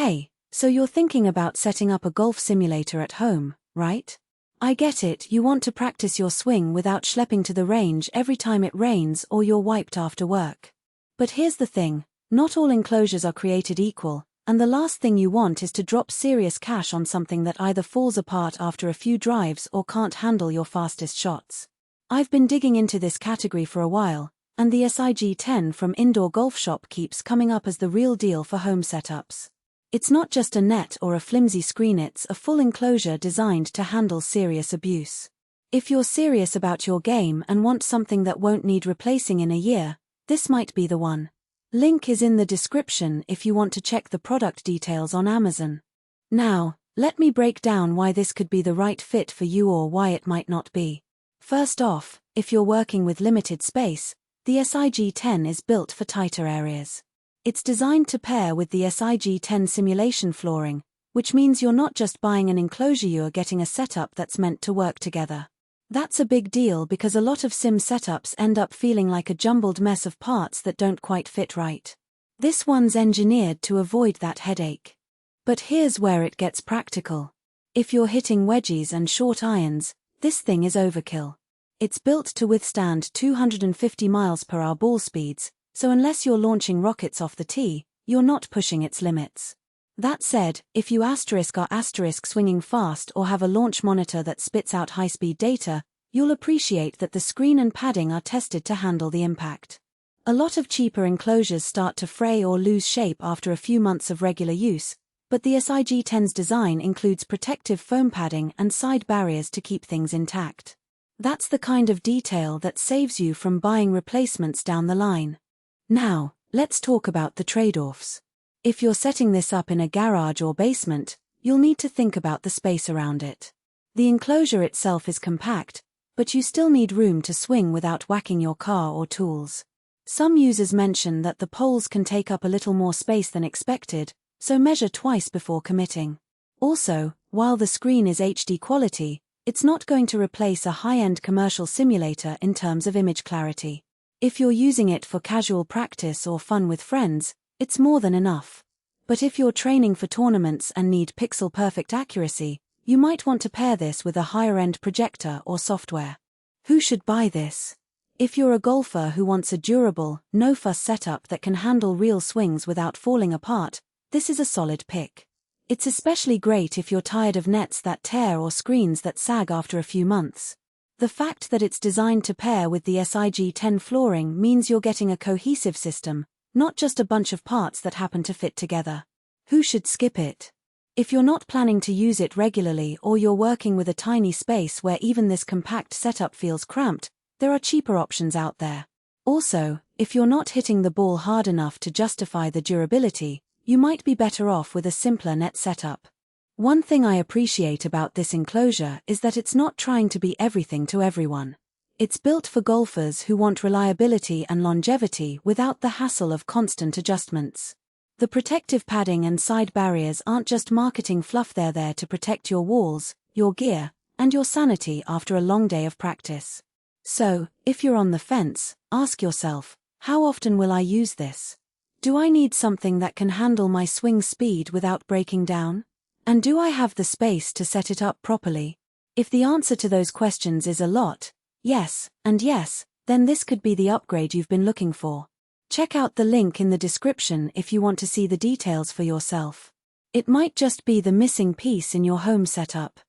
Hey, so you're thinking about setting up a golf simulator at home, right? I get it, you want to practice your swing without schlepping to the range every time it rains or you're wiped after work. But here's the thing, not all enclosures are created equal, and the last thing you want is to drop serious cash on something that either falls apart after a few drives or can't handle your fastest shots. I've been digging into this category for a while, and the SIG10 from Indoor Golf Shop keeps coming up as the real deal for home setups. It's not just a net or a flimsy screen, it's a full enclosure designed to handle serious abuse. If you're serious about your game and want something that won't need replacing in a year, this might be the one. Link is in the description if you want to check the product details on Amazon. Now, let me break down why this could be the right fit for you or why it might not be. First off, if you're working with limited space, the SIG10 is built for tighter areas. It's designed to pair with the SIG10 simulation flooring, which means you're not just buying an enclosure, you're getting a setup that's meant to work together. That's a big deal because a lot of sim setups end up feeling like a jumbled mess of parts that don't quite fit right. This one's engineered to avoid that headache. But here's where it gets practical. If you're hitting wedges and short irons, this thing is overkill. It's built to withstand 250 miles per hour ball speeds, so unless you're launching rockets off the tee, you're not pushing its limits. That said, if you are swinging fast or have a launch monitor that spits out high-speed data, you'll appreciate that the screen and padding are tested to handle the impact. A lot of cheaper enclosures start to fray or lose shape after a few months of regular use, but the SIG10's design includes protective foam padding and side barriers to keep things intact. That's the kind of detail that saves you from buying replacements down the line. Now, let's talk about the trade-offs. If you're setting this up in a garage or basement, you'll need to think about the space around it. The enclosure itself is compact, but you still need room to swing without whacking your car or tools. Some users mention that the poles can take up a little more space than expected, so measure twice before committing. Also, while the screen is HD quality, it's not going to replace a high-end commercial simulator in terms of image clarity. If you're using it for casual practice or fun with friends, it's more than enough. But if you're training for tournaments and need pixel-perfect accuracy, you might want to pair this with a higher-end projector or software. Who should buy this? If you're a golfer who wants a durable, no-fuss setup that can handle real swings without falling apart, this is a solid pick. It's especially great if you're tired of nets that tear or screens that sag after a few months. The fact that it's designed to pair with the SIG10 flooring means you're getting a cohesive system, not just a bunch of parts that happen to fit together. Who should skip it? If you're not planning to use it regularly or you're working with a tiny space where even this compact setup feels cramped, there are cheaper options out there. Also, if you're not hitting the ball hard enough to justify the durability, you might be better off with a simpler net setup. One thing I appreciate about this enclosure is that it's not trying to be everything to everyone. It's built for golfers who want reliability and longevity without the hassle of constant adjustments. The protective padding and side barriers aren't just marketing fluff, they're there to protect your walls, your gear, and your sanity after a long day of practice. So, if you're on the fence, ask yourself, how often will I use this? Do I need something that can handle my swing speed without breaking down? And do I have the space to set it up properly? If the answer to those questions is a lot, yes, and yes, then this could be the upgrade you've been looking for. Check out the link in the description if you want to see the details for yourself. It might just be the missing piece in your home setup.